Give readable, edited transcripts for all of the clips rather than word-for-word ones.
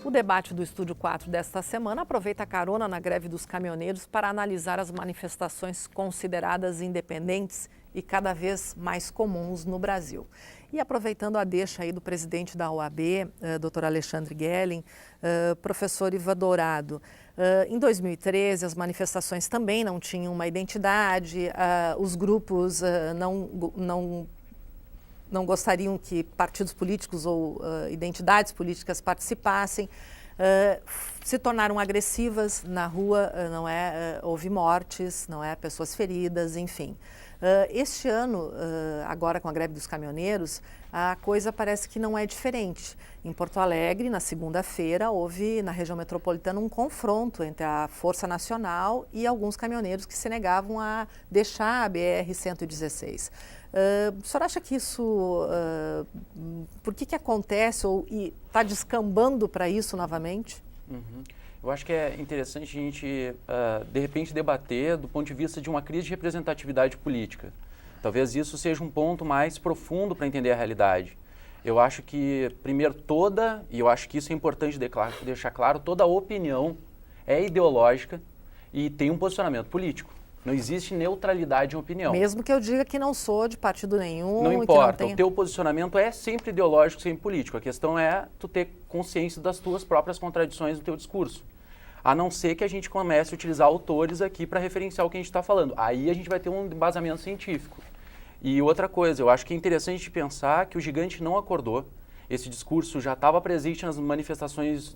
O debate do Estúdio 4 desta semana aproveita a carona na greve dos caminhoneiros para analisar as manifestações consideradas independentes e cada vez mais comuns no Brasil. E aproveitando a deixa aí do presidente da OAB, Dr. Alexandre Gehlen, professor Ivan Dourado, em 2013 as manifestações também não tinham uma identidade, os grupos não gostariam que partidos políticos ou identidades políticas participassem, se tornaram agressivas na rua, não é? Houve mortes, não é? Pessoas feridas, enfim. Este ano, agora com a greve dos caminhoneiros, a coisa parece que não é diferente. Em Porto Alegre, na segunda-feira, houve na região metropolitana um confronto entre a Força Nacional e alguns caminhoneiros que se negavam a deixar a BR-116. O senhor acha que isso, por que acontece ou está descambando para isso novamente? Eu acho que é interessante a gente, de repente, debater do ponto de vista de uma crise de representatividade política. Talvez isso seja um ponto mais profundo para entender a realidade. Eu acho que, primeiro, e eu acho que isso é importante deixar claro, toda opinião é ideológica e tem um posicionamento político. Não existe neutralidade em opinião. Mesmo que eu diga que não sou de partido nenhum. Não importa, o teu posicionamento é sempre ideológico, sempre político. A questão é tu ter consciência das tuas próprias contradições do teu discurso. A não ser que a gente comece a utilizar autores aqui para referenciar o que a gente está falando. Aí a gente vai ter um embasamento científico. E outra coisa, eu acho que é interessante pensar que o gigante não acordou. Esse discurso já estava presente nas manifestações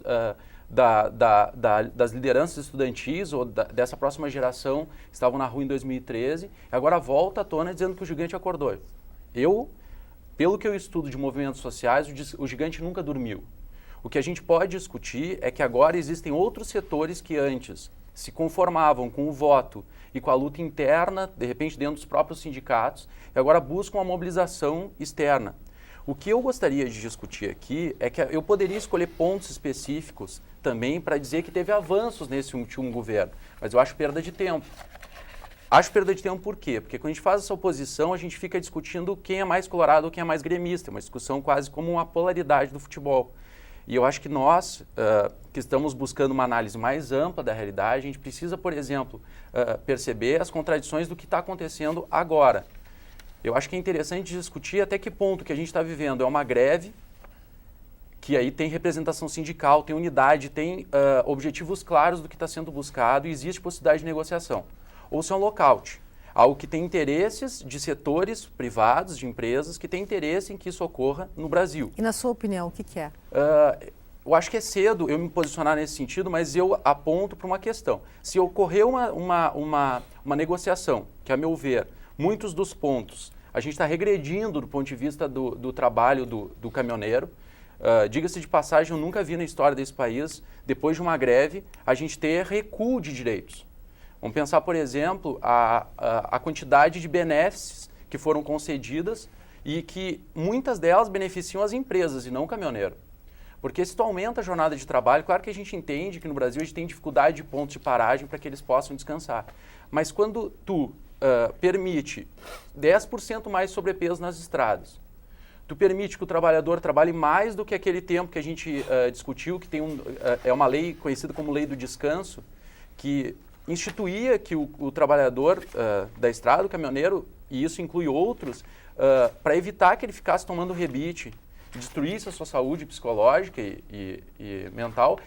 das lideranças estudantis ou dessa próxima geração que estavam na rua em 2013. E agora volta à tona dizendo que o gigante acordou. Pelo que eu estudo de movimentos sociais, o gigante nunca dormiu. O que a gente pode discutir é que agora existem outros setores que antes se conformavam com o voto e com a luta interna, de repente dentro dos próprios sindicatos, e agora buscam a mobilização externa. O que eu gostaria de discutir aqui é que eu poderia escolher pontos específicos também para dizer que teve avanços nesse último governo, mas eu acho perda de tempo. Acho perda de tempo por quê? Porque quando a gente faz essa oposição, a gente fica discutindo quem é mais colorado ou quem é mais gremista, uma discussão quase como uma polaridade do futebol. E eu acho que nós, que estamos buscando uma análise mais ampla da realidade, a gente precisa, por exemplo, perceber as contradições do que está acontecendo agora. Eu acho que é interessante discutir até que ponto que a gente está vivendo é uma greve, que aí tem representação sindical, tem unidade, tem objetivos claros do que está sendo buscado e existe possibilidade de negociação. Ou se é um lockout, algo que tem interesses de setores privados, de empresas, que têm interesse em que isso ocorra no Brasil. E na sua opinião, o que é? Eu acho que é cedo eu me posicionar nesse sentido, mas eu aponto para uma questão. Se ocorrer uma negociação, que a meu ver, muitos dos pontos, a gente está regredindo do ponto de vista do trabalho do caminhoneiro. Diga-se de passagem, eu nunca vi na história desse país, depois de uma greve, a gente ter recuo de direitos. Vamos pensar, por exemplo, a quantidade de benefícios que foram concedidas e que muitas delas beneficiam as empresas e não o caminhoneiro. Porque se tu aumenta a jornada de trabalho, claro que a gente entende que no Brasil a gente tem dificuldade de pontos de paragem para que eles possam descansar. Mas quando tu permite 10% mais sobrepeso nas estradas, tu permite que o trabalhador trabalhe mais do que aquele tempo que a gente discutiu, que tem é uma lei conhecida como Lei do Descanso, que instituía que o trabalhador da estrada, o caminhoneiro, e isso inclui outros, para evitar que ele ficasse tomando rebite, destruísse a sua saúde psicológica e mental,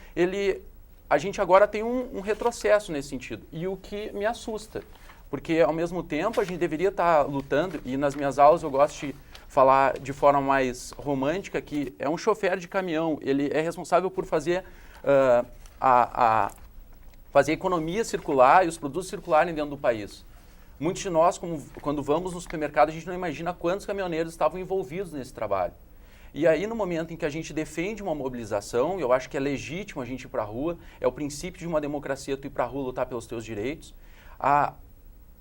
a gente agora tem um retrocesso nesse sentido. E o que me assusta, porque ao mesmo tempo a gente deveria estar lutando, e nas minhas aulas eu gosto de falar de forma mais romântica, que é um chofer de caminhão, ele é responsável por fazer fazer a economia circular e os produtos circularem dentro do país. Muitos de nós, quando vamos no supermercado, a gente não imagina quantos caminhoneiros estavam envolvidos nesse trabalho. E aí, no momento em que a gente defende uma mobilização, eu acho que é legítimo a gente ir para a rua, é o princípio de uma democracia tu ir para a rua lutar pelos teus direitos,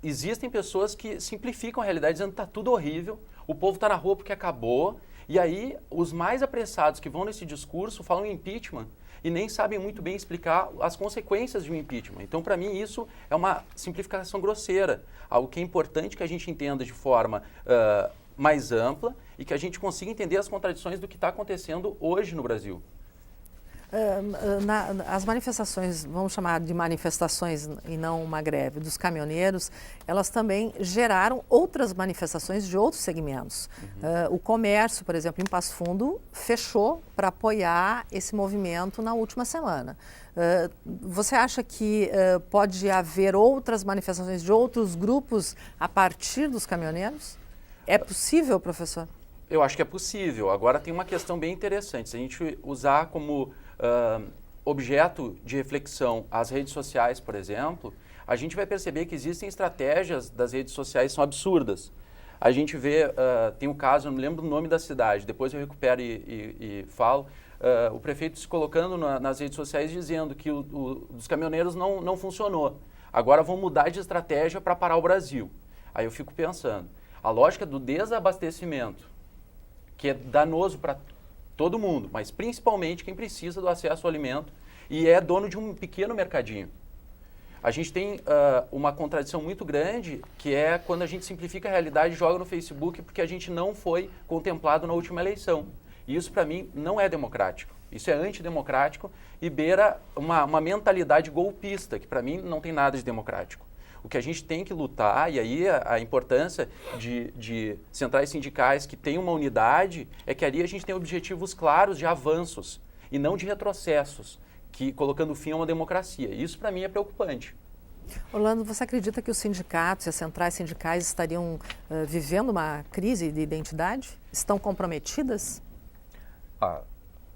existem pessoas que simplificam a realidade dizendo que está tudo horrível, o povo está na rua porque acabou, e aí os mais apressados que vão nesse discurso falam em impeachment e nem sabem muito bem explicar as consequências de um impeachment. Então, para mim, isso é uma simplificação grosseira, algo que é importante que a gente entenda de forma mais ampla e que a gente consiga entender as contradições do que está acontecendo hoje no Brasil. As manifestações, vamos chamar de manifestações e não uma greve, dos caminhoneiros, elas também geraram outras manifestações de outros segmentos. O comércio, por exemplo, em Passo Fundo, fechou para apoiar esse movimento na última semana. Você acha que pode haver outras manifestações de outros grupos a partir dos caminhoneiros? É possível, professor? Eu acho que é possível. Agora tem uma questão bem interessante. Se a gente usar como objeto de reflexão as redes sociais, por exemplo, a gente vai perceber que existem estratégias das redes sociais que são absurdas. A gente vê, tem um caso, eu não lembro o nome da cidade, depois eu recupero e falo, o prefeito se colocando nas redes sociais dizendo que o dos caminhoneiros não funcionou. Agora vão mudar de estratégia para parar o Brasil. Aí eu fico pensando, a lógica do desabastecimento, que é danoso para todo mundo, mas principalmente quem precisa do acesso ao alimento e é dono de um pequeno mercadinho. A gente tem uma contradição muito grande, que é quando a gente simplifica a realidade e joga no Facebook porque a gente não foi contemplado na última eleição. E isso, para mim, não é democrático. Isso é antidemocrático e beira uma mentalidade golpista, que para mim não tem nada de democrático. O que a gente tem que lutar, e aí a importância de centrais sindicais que têm uma unidade, é que ali a gente tem objetivos claros de avanços e não de retrocessos, que colocando fim a uma democracia. Isso para mim é preocupante. Orlando, você acredita que os sindicatos e as centrais sindicais estariam vivendo uma crise de identidade? Estão comprometidas?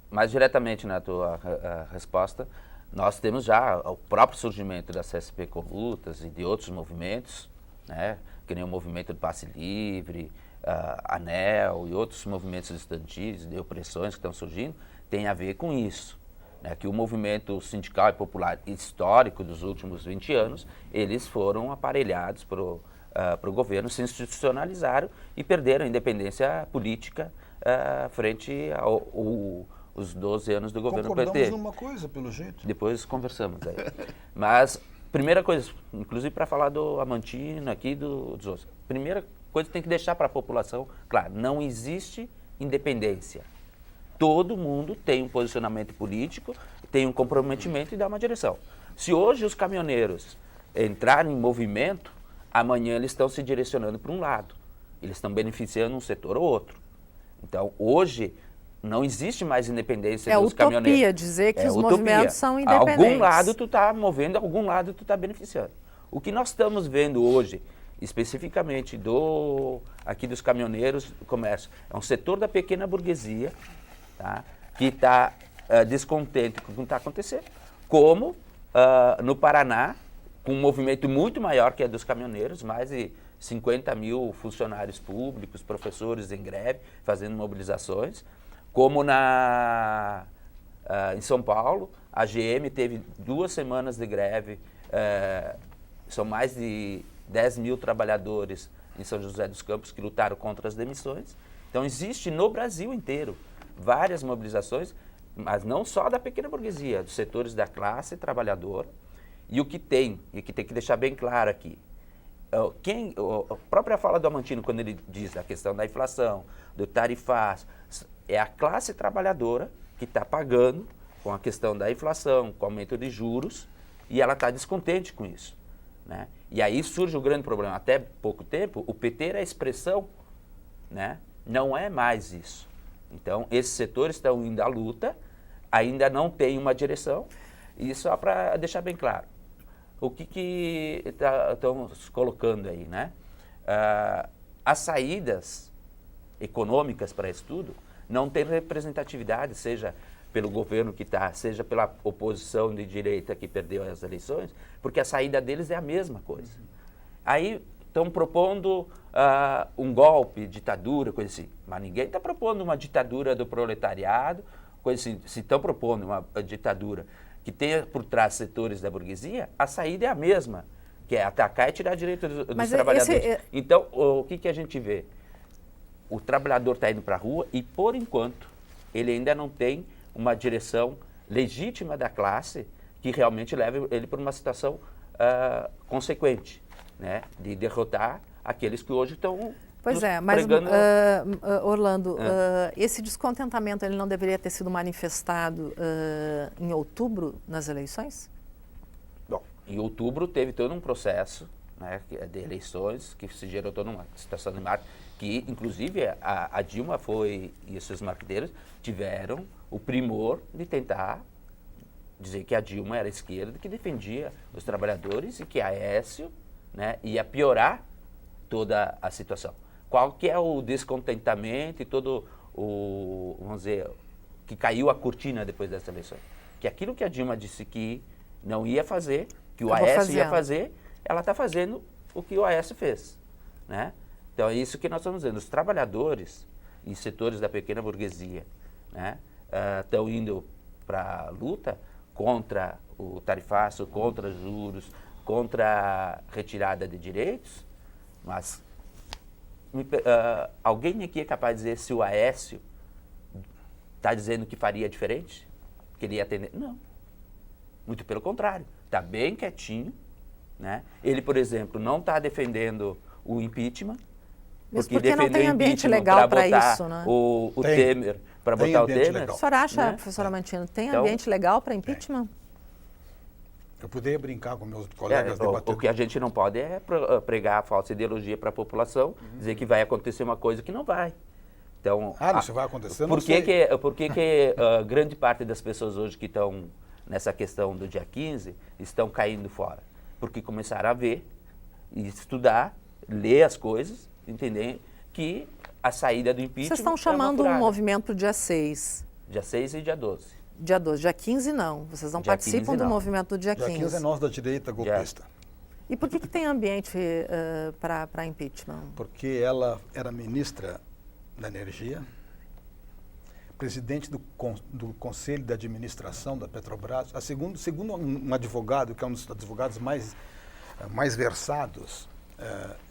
Mais diretamente na tua resposta, nós temos já o próprio surgimento da CSP com lutas e de outros movimentos, né, que nem o movimento do Passe Livre, ANEL e outros movimentos estudantis de opressões que estão surgindo, tem a ver com isso. Né, que o movimento sindical e popular histórico dos últimos 20 anos, eles foram aparelhados para o governo, se institucionalizaram e perderam a independência política frente os 12 anos do governo PT. Concordamos numa coisa, pelo jeito. Depois conversamos aí. Mas, primeira coisa, inclusive para falar do Amantino aqui, dos outros, primeira coisa que tem que deixar para a população, claro, não existe independência. Todo mundo tem um posicionamento político, tem um comprometimento e dá uma direção. Se hoje os caminhoneiros entrarem em movimento, amanhã eles estão se direcionando para um lado. Eles estão beneficiando um setor ou outro. Então, hoje, não existe mais independência dos caminhoneiros. É utopia dizer que os movimentos são independentes. Algum lado tu está movendo, algum lado tu está beneficiando. O que nós estamos vendo hoje, especificamente aqui dos caminhoneiros do comércio, é um setor da pequena burguesia, tá, que está descontente com o que está acontecendo, como no Paraná, com um movimento muito maior que é dos caminhoneiros, mais de 50 mil funcionários públicos, professores em greve, fazendo mobilizações, como em São Paulo, a GM teve 2 semanas de greve, são mais de 10 mil trabalhadores em São José dos Campos que lutaram contra as demissões. Então existe no Brasil inteiro várias mobilizações, mas não só da pequena burguesia, dos setores da classe trabalhadora. E o que tem que deixar bem claro aqui, a própria fala do Amantino, quando ele diz a questão da inflação, do tarifaço, é a classe trabalhadora que está pagando com a questão da inflação, com o aumento de juros, e ela está descontente com isso. Né? E aí surge o grande problema. Até pouco tempo, o PT era a expressão, né? Não é mais isso. Então, esses setores estão indo à luta, ainda não tem uma direção, e só para deixar bem claro, o que estamos colocando aí, né? As saídas econômicas para isso tudo não tem representatividade, seja pelo governo que está, seja pela oposição de direita que perdeu as eleições, porque a saída deles é a mesma coisa. Aí estão propondo um golpe, ditadura, coisa assim, mas ninguém está propondo uma ditadura do proletariado, coisa assim. Se estão propondo uma ditadura que tenha por trás setores da burguesia, a saída é a mesma, que é atacar e tirar direito dos trabalhadores. Então, o que a gente vê? O trabalhador está indo para a rua e, por enquanto, ele ainda não tem uma direção legítima da classe que realmente leve ele para uma situação consequente, né? De derrotar aqueles que hoje estão Pois é, mas pregando... Orlando, esse descontentamento ele não deveria ter sido manifestado em outubro nas eleições? Bom, em outubro teve todo um processo, né, de eleições que se gerou toda uma situação de marketing, que inclusive a Dilma e os seus marqueteiros tiveram o primor de tentar dizer que a Dilma era a esquerda, que defendia os trabalhadores e que a Aécio, né, ia piorar toda a situação. Qual que é o descontentamento e todo o, vamos dizer, que caiu a cortina depois dessa eleição? Que aquilo que a Dilma disse que não ia fazer, que o Aécio ia fazer, ela está fazendo o que o Aécio fez, né? Então é isso que nós estamos dizendo. Os trabalhadores e setores da pequena burguesia, né, estão indo para a luta contra o tarifaço, contra juros, contra a retirada de direitos, mas alguém aqui é capaz de dizer se o Aécio está dizendo que faria diferente? Queria atender? Não. Muito pelo contrário. Está bem quietinho, né? Ele, por exemplo, não está defendendo o impeachment, porque não tem ambiente legal para isso, né? O Temer, para botar o Temer. Legal. A senhora acha, professora Mantino, tem ambiente legal para impeachment? Eu poderia brincar com meus colegas debatendo. O que a gente não pode é pregar a falsa ideologia para a população, dizer que vai acontecer uma coisa que não vai. Então, isso vai acontecer, por que grande parte das pessoas hoje que estão nessa questão do dia 15 estão caindo fora? Porque começaram a ver, estudar, ler as coisas, entender que a saída do impeachment... Vocês estão chamando um movimento para o dia 6. Dia 6 e dia 12. Dia 12. Dia 15 não. Vocês não participam do movimento do dia 15. Dia 15 é nós da direita golpista. E por que tem ambiente para impeachment? Porque ela era ministra da Energia, presidente do Conselho de Administração da Petrobras, segundo um advogado, que é um dos advogados mais versados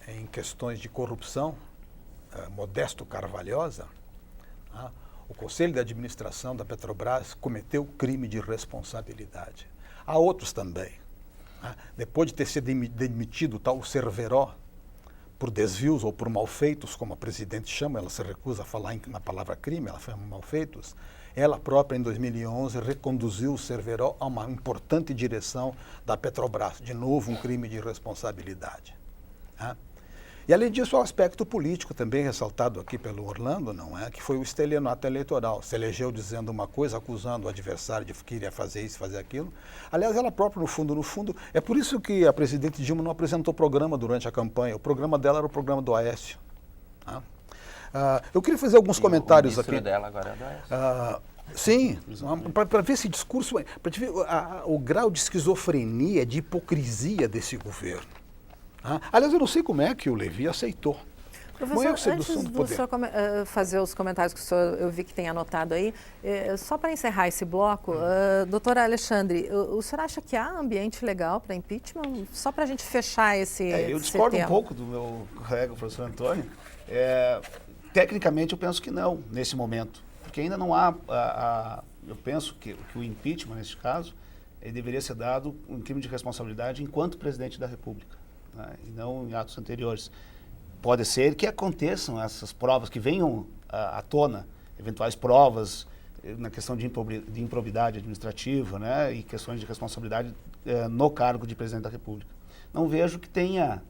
em questões de corrupção, Modesto Carvalhosa, o Conselho de Administração da Petrobras cometeu crime de responsabilidade. Há outros também. Depois de ter sido demitido o tal Cerveró, por desvios ou por malfeitos, como a presidente chama, ela se recusa a falar na palavra crime, ela chama malfeitos, ela própria, em 2011, reconduziu o Cerveró a uma importante direção da Petrobras. De novo, um crime de responsabilidade. E, além disso, o aspecto político também ressaltado aqui pelo Orlando, não é? Que foi o estelionato eleitoral. Se elegeu dizendo uma coisa, acusando o adversário de que iria fazer isso, fazer aquilo. Aliás, ela própria, no fundo, é por isso que a presidente Dilma não apresentou programa durante a campanha. O programa dela era o programa do Aécio. Eu queria fazer alguns comentários aqui. O dela agora é do Aécio. Sim, para ver esse discurso, para ver o grau de esquizofrenia, de hipocrisia desse governo. Aliás, eu não sei como é que o Levi aceitou. Professor, antes do senhor fazer os comentários que o senhor, eu vi que tem anotado aí, só para encerrar esse bloco, doutora Alexandre, o senhor acha que há ambiente legal para impeachment? Só para a gente fechar esse eu discordo um pouco do meu colega, o professor Antônio. Tecnicamente, eu penso que não, nesse momento. Porque ainda não há eu penso que o impeachment, nesse caso, ele deveria ser dado um crime de responsabilidade enquanto presidente da República, né, e não em atos anteriores. Pode ser que aconteçam essas provas, que venham à tona, eventuais provas na questão de improbidade administrativa, né, e questões de responsabilidade no cargo de presidente da República. Não vejo que tenha,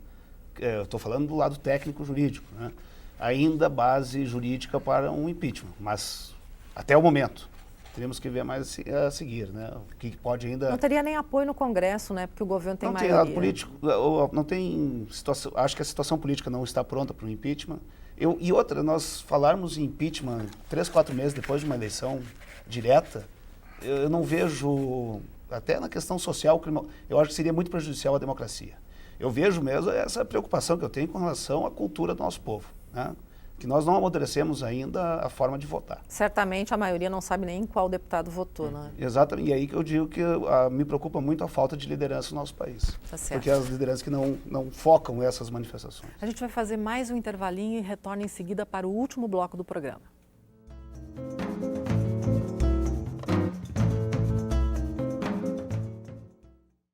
eu estou falando do lado técnico-jurídico, né, ainda base jurídica para um impeachment, mas até o momento teremos que ver mais a seguir, né? O que pode ainda... Não teria nem apoio no Congresso, né? Porque o governo tem maioria. Não tem lado político, não tem situação, acho que a situação política não está pronta para o impeachment. E outra, nós falarmos em impeachment 3, 4 meses depois de uma eleição direta, eu não vejo, até na questão social, eu acho que seria muito prejudicial à democracia. Eu vejo mesmo essa preocupação que eu tenho com relação à cultura do nosso povo, né? Que nós não amadurecemos ainda a forma de votar. Certamente a maioria não sabe nem qual deputado votou, né? Exatamente, e aí que eu digo que me preocupa muito a falta de liderança no nosso país. Tá certo. Porque as lideranças que não focam essas manifestações. A gente vai fazer mais um intervalinho e retorna em seguida para o último bloco do programa.